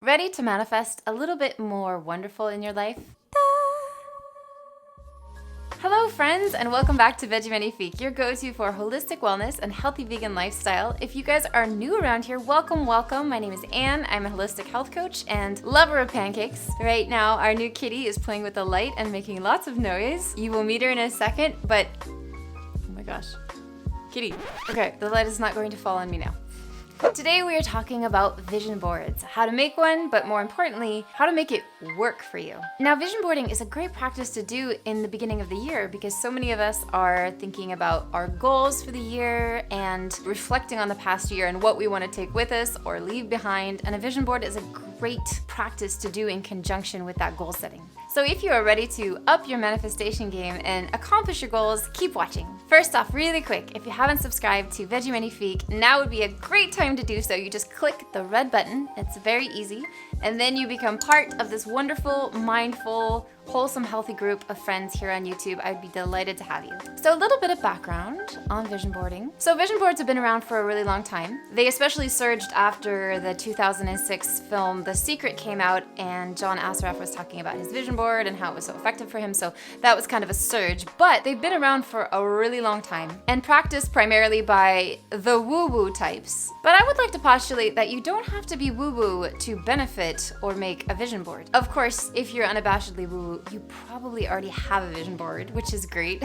Ready to manifest a little bit more wonderful in your life? Hello friends, and welcome back to Veggie Magnifique, your go-to for holistic wellness and healthy vegan lifestyle. If you guys are new around here, welcome. My name is Anne. I'm a holistic health coach and lover of pancakes. Right now, our new kitty is playing with the light and making lots of noise. You will meet her in a second, but oh my gosh, kitty. Okay, the light is not going to fall on me now. Today we are talking about vision boards, how to make one, but more importantly, how to make it work for you. Now, vision boarding is a great practice to do in the beginning of the year because so many of us are thinking about our goals for the year and reflecting on the past year and what we want to take with us or leave behind. And a vision board is a great practice to do in conjunction with that goal setting. So if you are ready to up your manifestation game and accomplish your goals, keep watching. First off, really quick, if you haven't subscribed to Veggie Magnifique, now would be a great time to do so. You just click the red button, it's very easy, and then you become part of this wonderful, mindful, wholesome, healthy group of friends here on YouTube. I'd be delighted to have you. So a little bit of background on vision boarding. So vision boards have been around for a really long time. They especially surged after the 2006 film The Secret came out and John Assaraf was talking about his vision board and how it was so effective for him. So that was kind of a surge, but they've been around for a really long time and practiced primarily by the woo-woo types. But I would like to postulate that you don't have to be woo-woo to benefit or make a vision board. Of course, if you're unabashedly woo-woo, you probably already have a vision board, which is great.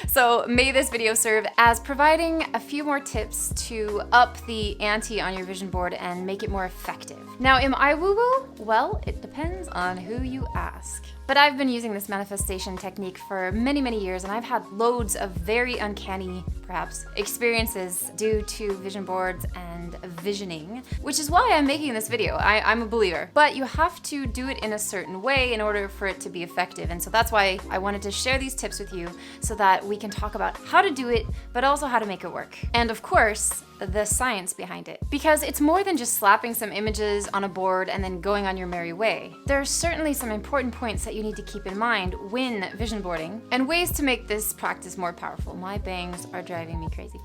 So may this video serve as providing a few more tips to up the ante on your vision board and make it more effective. Now, am I woo-woo? Well, it depends on who you ask. But I've been using this manifestation technique for many, many years, and I've had loads of very uncanny, perhaps, experiences due to vision boards and visioning, which is why I'm making this video. I'm a believer. But you have to do it in a certain way in order for it to be effective. And so that's why I wanted to share these tips with you so that we can talk about how to do it, but also how to make it work. And of course, the science behind it. Because it's more than just slapping some images on a board and then going on your merry way. There are certainly some important points that you need to keep in mind when vision boarding and ways to make this practice more powerful. My bangs are driving me crazy.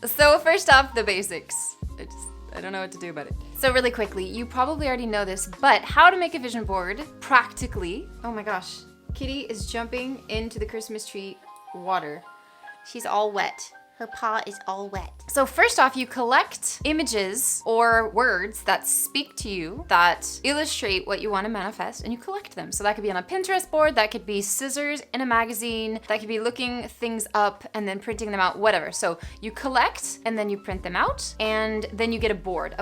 So first off, the basics. I don't know what to do about it. So really quickly, you probably already know this, but how to make a vision board practically. Oh my gosh, Kitty is jumping into the Christmas tree water. She's all wet. Her paw is all wet. So first off, you collect images or words that speak to you, that illustrate what you want to manifest, and you collect them. So that could be on a Pinterest board, that could be scissors in a magazine, that could be looking things up and then printing them out, whatever. So you collect and then you print them out, and then you get a board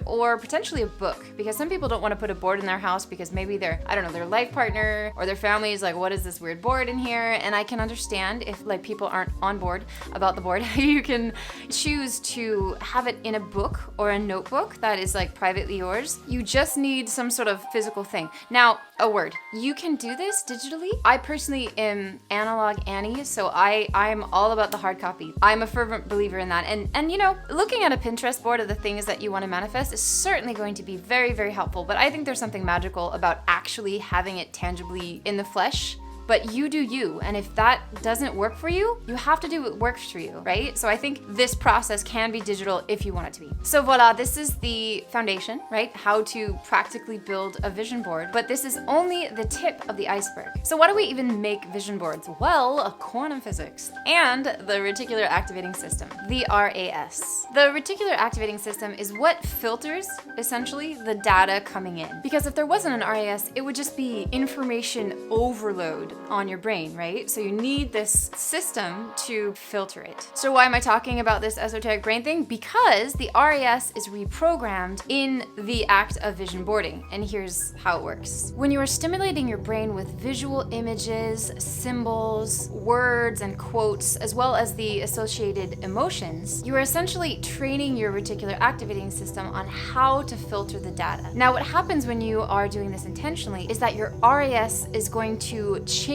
or potentially a book, because some people don't want to put a board in their house because maybe their life partner or their family is like, what is this weird board in here? And I can understand if like people aren't on board about the board. You can choose to have it in a book or a notebook that is like privately yours. You just need some sort of physical thing. Now, a word. You can do this digitally. I personally am analog Annie, so I'm all about the hard copy. I'm a fervent believer in that. And you know, looking at a Pinterest board of the things that you want to manifest is certainly going to be very, very helpful. But I think there's something magical about actually having it tangibly in the flesh. But you do you, and if that doesn't work for you, you have to do what works for you, right? So I think this process can be digital if you want it to be. So voila, this is the foundation, right? How to practically build a vision board, but this is only the tip of the iceberg. So why do we even make vision boards? Well, quantum physics and the reticular activating system, the RAS. The reticular activating system is what filters, essentially, the data coming in. Because if there wasn't an RAS, it would just be information overload on your brain, right? So you need this system to filter it. So why am I talking about this esoteric brain thing? Because the RAS is reprogrammed in the act of vision boarding. And here's how it works. When you are stimulating your brain with visual images, symbols, words, and quotes, as well as the associated emotions, you are essentially training your reticular activating system on how to filter the data. Now, what happens when you are doing this intentionally is that your RAS is going to change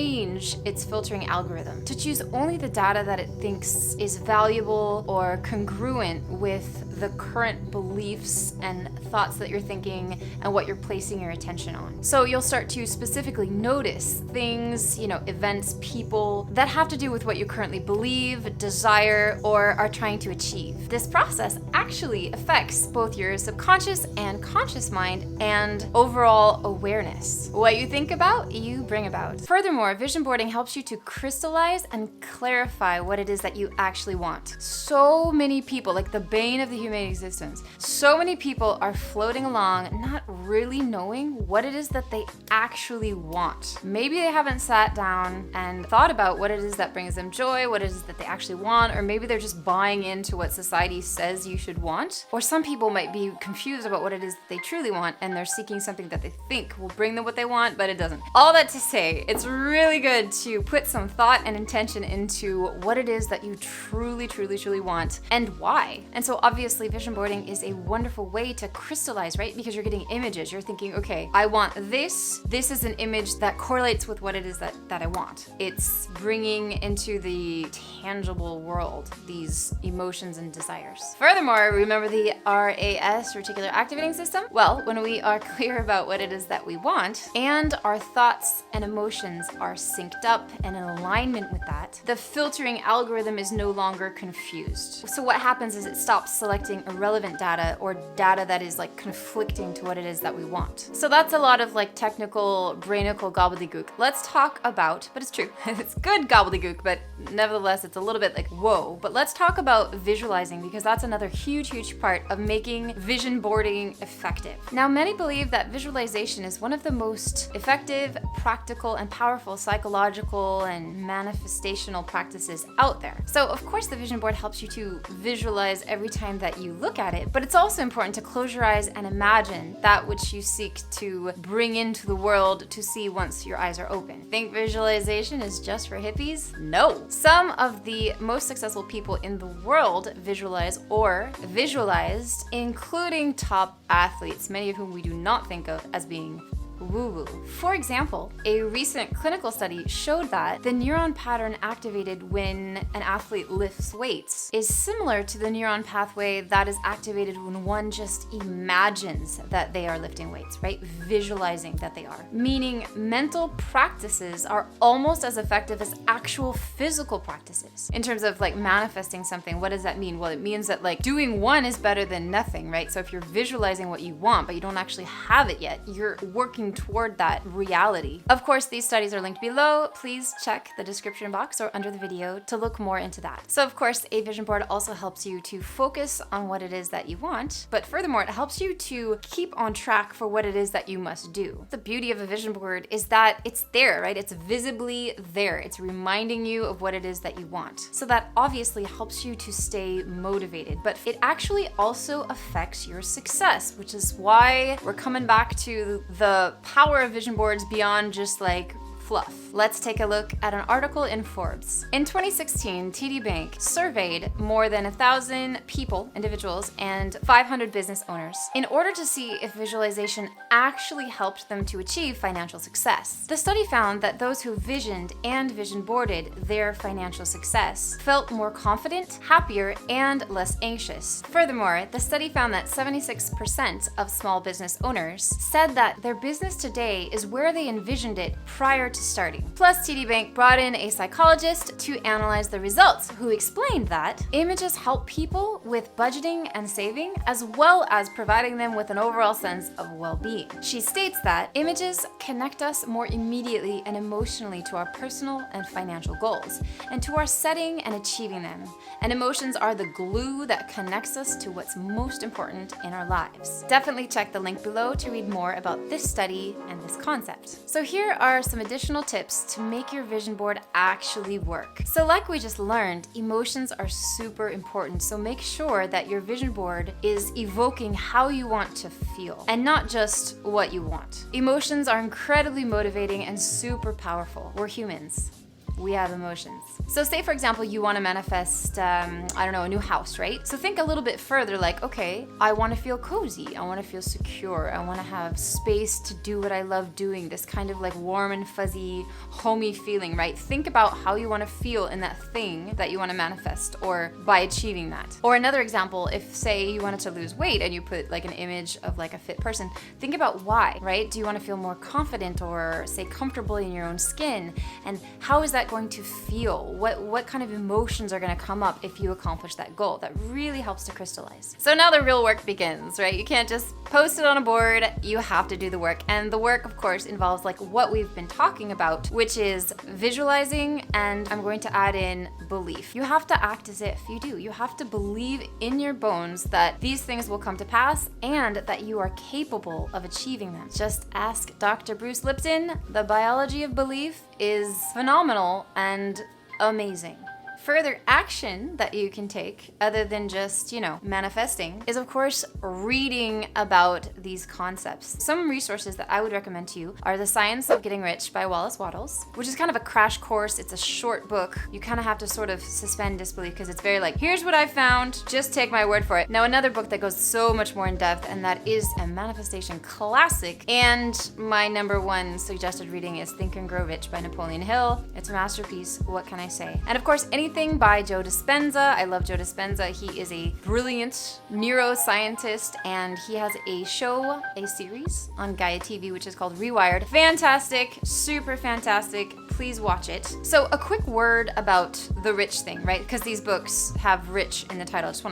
its filtering algorithm to choose only the data that it thinks is valuable or congruent with the current beliefs and thoughts that you're thinking and what you're placing your attention on. So you'll start to specifically notice things, events, people that have to do with what you currently believe, desire, or are trying to achieve. This process actually affects both your subconscious and conscious mind and overall awareness. What you think about, you bring about. Furthermore, vision boarding helps you to crystallize and clarify what it is that you actually want. So many people, like the bane of the human existence, so many people are floating along not really knowing what it is that they actually want. Maybe they haven't sat down and thought about what it is that brings them joy, what it is that they actually want, or maybe they're just buying into what society says you should want. Or some people might be confused about what it is that they truly want, and they're seeking something that they think will bring them what they want, but it doesn't. All that to say, it's really good to put some thought and intention into what it is that you truly want and why. And so obviously vision boarding is a wonderful way to crystallize, right? Because you're getting images. You're thinking, okay, I want this. This is an image that correlates with what it is that I want. It's bringing into the tangible world these emotions and desires. Furthermore, remember the RAS, reticular activating system? Well, when we are clear about what it is that we want and our thoughts and emotions are synced up and in alignment with that, the filtering algorithm is no longer confused. So what happens is it stops selecting irrelevant data or data that is like conflicting to what it is that we want. So that's a lot of like technical, brainical gobbledygook. Let's talk about, but it's true, it's good gobbledygook, but nevertheless it's a little bit like whoa. But let's talk about visualizing, because that's another huge part of making vision boarding effective. Now, many believe that visualization is one of the most effective, practical, and powerful psychological and manifestational practices out there. So of course the vision board helps you to visualize every time that you look at it, but it's also important to close your eyes and imagine that which you seek to bring into the world to see once your eyes are open. Think visualization is just for hippies? No. Some of the most successful people in the world visualize or visualized, including top athletes, many of whom we do not think of as being woo-woo. For example, a recent clinical study showed that the neuron pattern activated when an athlete lifts weights is similar to the neuron pathway that is activated when one just imagines that they are lifting weights, right? Visualizing that they are. Meaning mental practices are almost as effective as actual physical practices. In terms of like manifesting something, what does that mean? Well, it means that like doing one is better than nothing, right? So if you're visualizing what you want, but you don't actually have it yet, you're working toward that reality. Of course, these studies are linked below. Please check the description box or under the video to look more into that. So of course, a vision board also helps you to focus on what it is that you want, but furthermore, it helps you to keep on track for what it is that you must do. The beauty of a vision board is that it's there, right? It's visibly there. It's reminding you of what it is that you want. So that obviously helps you to stay motivated, but it actually also affects your success, which is why we're coming back to the power of vision boards beyond just like fluff. Let's take a look at an article in Forbes. In 2016, TD Bank surveyed more than 1,000 people, individuals, and 500 business owners in order to see if visualization actually helped them to achieve financial success. The study found that those who visioned and vision boarded their financial success felt more confident, happier, and less anxious. Furthermore, the study found that 76% of small business owners said that their business today is where they envisioned it prior to starting. Plus, TD Bank brought in a psychologist to analyze the results, who explained that images help people with budgeting and saving, as well as providing them with an overall sense of well-being. She states that images connect us more immediately and emotionally to our personal and financial goals, and to our setting and achieving them. And emotions are the glue that connects us to what's most important in our lives. Definitely check the link below to read more about this study and this concept. So here are some additional tips to make your vision board actually work. So like we just learned, emotions are super important. So make sure that your vision board is evoking how you want to feel and not just what you want. Emotions are incredibly motivating and super powerful. We're humans. we have emotions. So say, for example, you want to manifest, a new house, right? So think a little bit further, like, okay, I want to feel cozy. I want to feel secure. I want to have space to do what I love doing. This kind of like warm and fuzzy, homey feeling, right? Think about how you want to feel in that thing that you want to manifest, or by achieving that. Or another example, if say you wanted to lose weight and you put like an image of like a fit person, think about why, right? Do you want to feel more confident or say comfortable in your own skin? And how is that going to feel? What kind of emotions are going to come up if you accomplish that goal? That really helps to crystallize. So now the real work begins, right? You can't just post it on a board. You have to do the work. And the work, of course, involves like what we've been talking about, which is visualizing, and I'm going to add in belief. You have to act as if you do. You have to believe in your bones that these things will come to pass and that you are capable of achieving them. Just ask Dr. Bruce Lipton. The biology of belief is phenomenal and amazing. Further action that you can take, other than just, manifesting, is of course reading about these concepts. Some resources that I would recommend to you are The Science of Getting Rich by Wallace Wattles, which is kind of a crash course. It's a short book. You kind of have to sort of suspend disbelief because it's very like, here's what I found, just take my word for it. Now another book that goes so much more in depth, and that is a manifestation classic, and my number one suggested reading is Think and Grow Rich by Napoleon Hill. It's a masterpiece, what can I say? And of course, anything by Joe Dispenza. I love Joe Dispenza. He is a brilliant neuroscientist, and he has a series on Gaia TV, which is called Rewired. Fantastic, super fantastic. Please watch it. So a quick word about the rich thing, right? Because these books have rich in the title. I just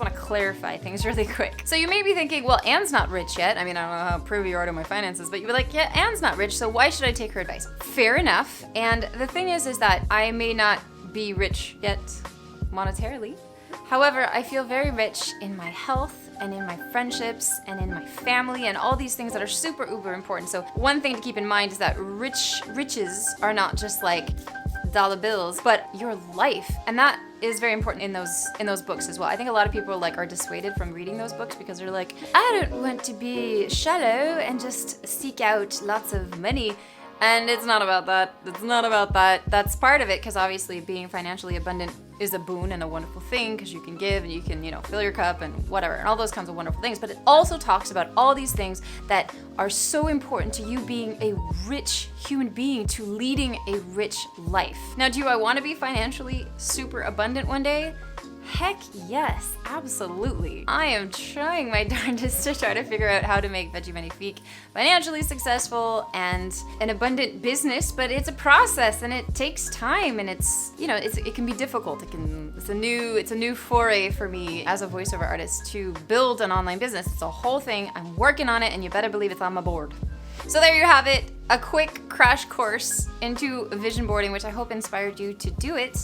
want to clarify things really quick. So you may be thinking, well, Anne's not rich yet. I mean, I don't know how privy you are to my finances, but you'd be like, yeah, Anne's not rich, so why should I take her advice? Fair enough. And the thing is that I may not be rich yet monetarily. However, I feel very rich in my health and in my friendships and in my family and all these things that are super uber important. So one thing to keep in mind is that riches are not just like dollar bills, but your life. And that is very important in those books as well. I think a lot of people are dissuaded from reading those books because they're like, I don't want to be shallow and just seek out lots of money. And it's not about that. It's not about that. That's part of it, because obviously being financially abundant is a boon and a wonderful thing, because you can give and you can, fill your cup and whatever, and all those kinds of wonderful things. But it also talks about all these things that are so important to you being a rich human being, to leading a rich life. Now, do I want to be financially super abundant one day? Heck yes, absolutely. I am trying my darndest to try to figure out how to make Veggie Magnifique financially successful and an abundant business, but it's a process and it takes time, and it can be difficult. It's a new foray for me as a voiceover artist to build an online business. It's a whole thing. I'm working on it, and you better believe it's on my board. So there you have it, a quick crash course into vision boarding, which I hope inspired you to do it,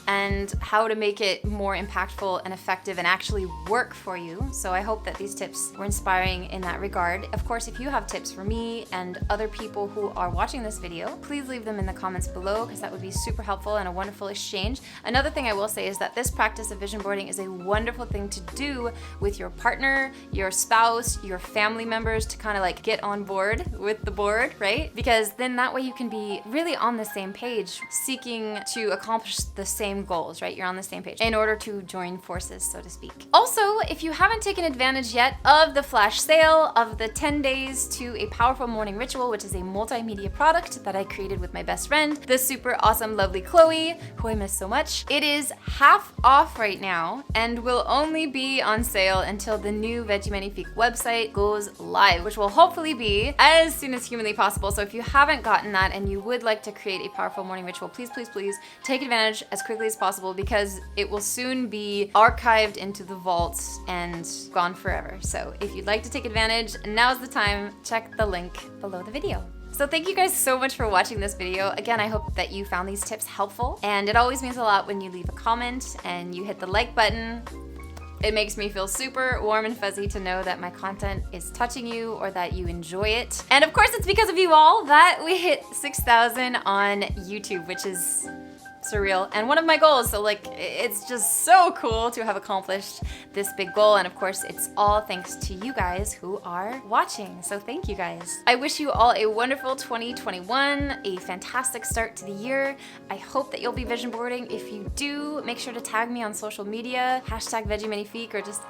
and how to make it more impactful and effective and actually work for you. So I hope that these tips were inspiring in that regard. Of course, if you have tips for me and other people who are watching this video, please leave them in the comments below, because that would be super helpful and a wonderful exchange. Another thing I will say is that this practice of vision boarding is a wonderful thing to do with your partner, your spouse, your family members, to kind of get on board with the board, right? Because then that way you can be really on the same page, seeking to accomplish the same goals, right? You're on the same page in order to join forces, so to speak. Also, if you haven't taken advantage yet of the flash sale of the 10 days to a powerful morning ritual, which is a multimedia product that I created with my best friend, the super awesome, lovely Chloe, who I miss so much, it is half off right now and will only be on sale until the new Veggie Magnifique website goes live, which will hopefully be as soon as humanly possible. So if you haven't gotten that and you would like to create a powerful morning ritual, please, please, please take advantage as quickly as possible, because it will soon be archived into the vaults and gone forever. So if you'd like to take advantage, now's the time. Check the link below the video. So thank you guys so much for watching this video. Again, I hope that you found these tips helpful, and it always means a lot when you leave a comment and you hit the like button. It makes me feel super warm and fuzzy to know that my content is touching you or that you enjoy it. And of course, it's because of you all that we hit 6,000 on YouTube, which is surreal and one of my goals. So like, it's just so cool to have accomplished this big goal. And of course, it's all thanks to you guys who are watching. So thank you guys. I wish you all a wonderful 2021, a fantastic start to the year. I hope that you'll be vision boarding. If you do, make sure to tag me on social media, #VeggieManiFeek, or just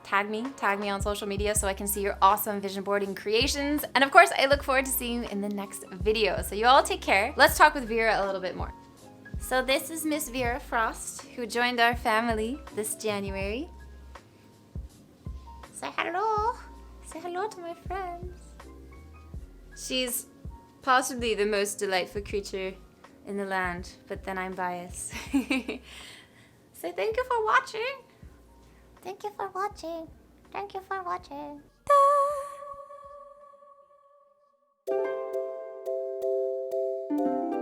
tag me on social media so I can see your awesome vision boarding creations. And of course, I look forward to seeing you in the next video. So you all take care. Let's talk with Vera a little bit more. So this is Miss Vera Frost, who joined our family this January. Say hello. Say hello to my friends. She's possibly the most delightful creature in the land, but then I'm biased. So thank you for watching. Thank you for watching. Thank you for watching. Ta.